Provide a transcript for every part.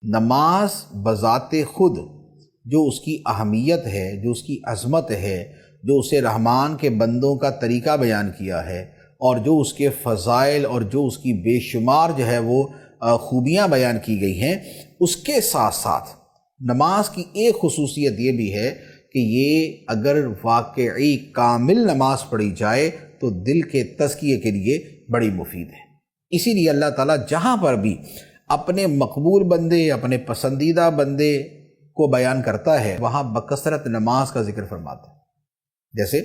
نماز بذات خود جو اس کی اہمیت ہے، جو اس کی عظمت ہے، جو اسے رحمان کے بندوں کا طریقہ بیان کیا ہے، اور جو اس کے فضائل اور جو اس کی بے شمار جو ہے وہ خوبیاں بیان کی گئی ہیں، اس کے ساتھ ساتھ نماز کی ایک خصوصیت یہ بھی ہے کہ یہ اگر واقعی کامل نماز پڑھی جائے تو دل کے تزکیے کے لیے بڑی مفید ہے۔ اسی لیے اللہ تعالیٰ جہاں پر بھی اپنے مقبول بندے، اپنے پسندیدہ بندے کو بیان کرتا ہے، وہاں بکثرت نماز کا ذکر فرماتا ہے۔ جیسے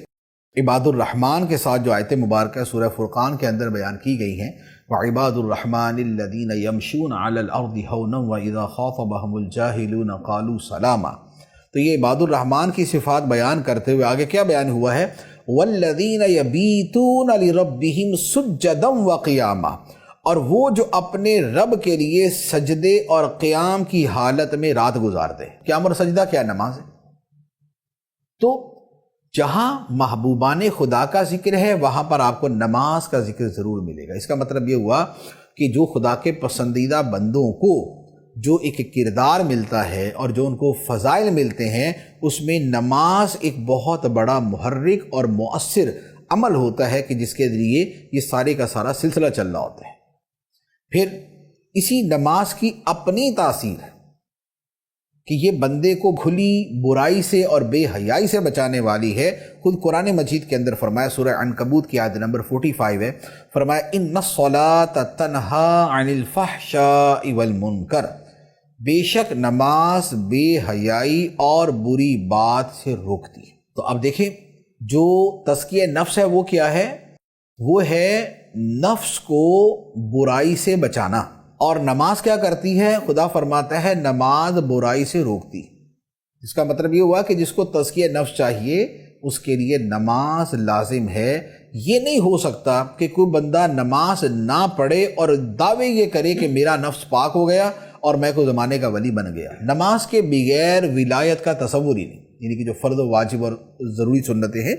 عباد الرحمن کے ساتھ جو آیت مبارکہ سورہ فرقان کے اندر بیان کی گئی ہیں، وَعِبَادُ الرَّحْمَنِ الَّذِينَ يَمْشُونَ عَلَى الْأَرْضِ هَوْنًا وَإِذَا خَاطَبَهُمُ الْجَاهِلُونَ قَالُوا سَلَامًا۔ تو یہ عباد الرحمن کی صفات بیان کرتے ہوئے آگے کیا بیان ہوا ہے؟ وَالَّذِينَ يَبِيتُونَ لِرَبِّهِمْ سُجَّدًا وَقِيَامًا، اور وہ جو اپنے رب کے لیے سجدے اور قیام کی حالت میں رات گزارتے ہیں۔ قیام اور سجدہ کیا نماز ہے۔ تو جہاں محبوبان خدا کا ذکر ہے وہاں پر آپ کو نماز کا ذکر ضرور ملے گا۔ اس کا مطلب یہ ہوا کہ جو خدا کے پسندیدہ بندوں کو جو ایک کردار ملتا ہے اور جو ان کو فضائل ملتے ہیں، اس میں نماز ایک بہت بڑا محرک اور مؤثر عمل ہوتا ہے کہ جس کے ذریعے یہ سارے کا سارا سلسلہ چل رہا ہوتا ہے۔ پھر اسی نماز کی اپنی تاثیر کہ یہ بندے کو کھلی برائی سے اور بے حیائی سے بچانے والی ہے۔ خود قرآن مجید کے اندر فرمایا، سورہ عنکبوت کی آیت نمبر 45 ہے، فرمایا اِنَّ الصَّلَاةَ تَنْہَىٰ عَنِ الْفَحْشَاءِ وَالْمُنکَرِ، بے شک نماز بے حیائی اور بری بات سے روکتی ہے۔ تو اب دیکھیں جو تزکیہ نفس ہے وہ کیا ہے؟ وہ ہے نفس کو برائی سے بچانا۔ اور نماز کیا کرتی ہے؟ خدا فرماتا ہے نماز برائی سے روکتی۔ اس کا مطلب یہ ہوا کہ جس کو تزکیہ نفس چاہیے اس کے لیے نماز لازم ہے۔ یہ نہیں ہو سکتا کہ کوئی بندہ نماز نہ پڑھے اور دعوے یہ کرے کہ میرا نفس پاک ہو گیا اور میں کوئی زمانے کا ولی بن گیا۔ نماز کے بغیر ولایت کا تصور ہی نہیں، یعنی کہ جو فرض و واجب اور ضروری سنتیں ہیں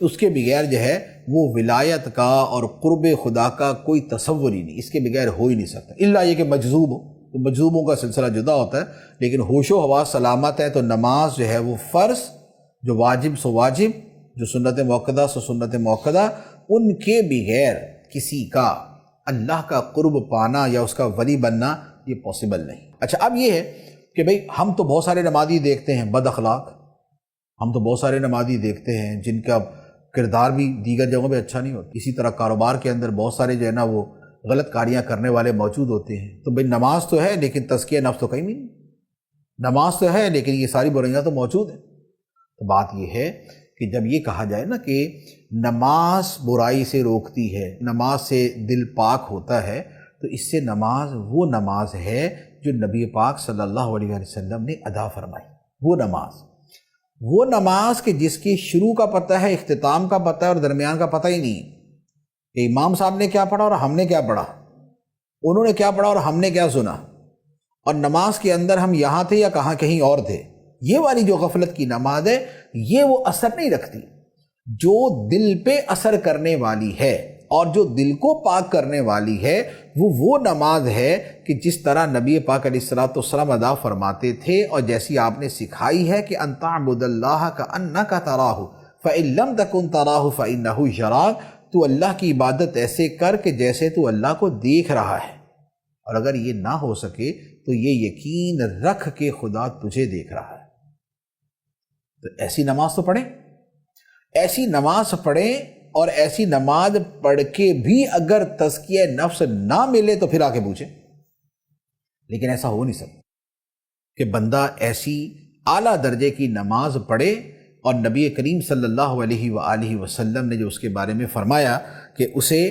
اس کے بغیر جو ہے وہ ولایت کا اور قرب خدا کا کوئی تصور ہی نہیں، اس کے بغیر ہو ہی نہیں سکتا، الا یہ کہ مجذوب ہو، تو مجذوبوں کا سلسلہ جدا ہوتا ہے۔ لیکن ہوش و حواس سلامت ہے تو نماز جو ہے وہ فرض، جو واجب سو واجب، جو سنت موقدہ سو سنت موقدہ، ان کے بغیر کسی کا اللہ کا قرب پانا یا اس کا ولی بننا یہ پاسبل نہیں۔ اچھا اب یہ ہے کہ بھئی ہم تو بہت سارے نمازی دیکھتے ہیں بد اخلاق، ہم تو بہت سارے نمازی دیکھتے ہیں جن کا کردار بھی دیگر جگہوں پہ اچھا نہیں ہوتا۔ اسی طرح کاروبار کے اندر بہت سارے جو ہے نا وہ غلط کاریاں کرنے والے موجود ہوتے ہیں۔ تو بھئی نماز تو ہے لیکن تزکیہ نفس تو کہیں بھی نہیں، نماز تو ہے لیکن یہ ساری برائیاں تو موجود ہیں۔ تو بات یہ ہے کہ جب یہ کہا جائے نا کہ نماز برائی سے روکتی ہے، نماز سے دل پاک ہوتا ہے، تو اس سے نماز وہ نماز ہے جو نبی پاک صلی اللہ علیہ وسلم نے ادا فرمائی۔ وہ نماز کہ جس کی شروع کا پتہ ہے، اختتام کا پتہ ہے اور درمیان کا پتہ ہی نہیں کہ امام صاحب نے کیا پڑھا اور ہم نے کیا پڑھا، انہوں نے کیا پڑھا اور ہم نے کیا سنا، اور نماز کے اندر ہم یہاں تھے یا کہاں کہیں اور تھے۔ یہ والی جو غفلت کی نماز ہے یہ وہ اثر نہیں رکھتی۔ جو دل پہ اثر کرنے والی ہے اور جو دل کو پاک کرنے والی ہے وہ نماز ہے کہ جس طرح نبی پاک علیہ الصلوۃ والسلام ادا فرماتے تھے اور جیسی آپ نے سکھائی ہے کہ ان تعبد اللہ کأنک تراہ فإن لم تکن تراہ فإنہ یراک، تو اللہ کی عبادت ایسے کر کہ جیسے تو اللہ کو دیکھ رہا ہے، اور اگر یہ نہ ہو سکے تو یہ یقین رکھ کہ خدا تجھے دیکھ رہا ہے۔ تو ایسی نماز تو پڑھیں، ایسی نماز پڑھیں، اور ایسی نماز پڑھ کے بھی اگر تزکیہ نفس نہ ملے تو پھر آ کے پوچھیں۔ لیکن ایسا ہو نہیں سکتا کہ بندہ ایسی اعلیٰ درجے کی نماز پڑھے اور نبی کریم صلی اللہ علیہ وآلہ وسلم نے جو اس کے بارے میں فرمایا کہ اسے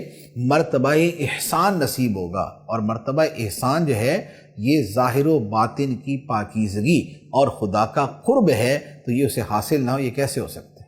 مرتبہ احسان نصیب ہوگا، اور مرتبہ احسان جو ہے یہ ظاہر و باطن کی پاکیزگی اور خدا کا قرب ہے، تو یہ اسے حاصل نہ ہو، یہ کیسے ہو سکتا ہے؟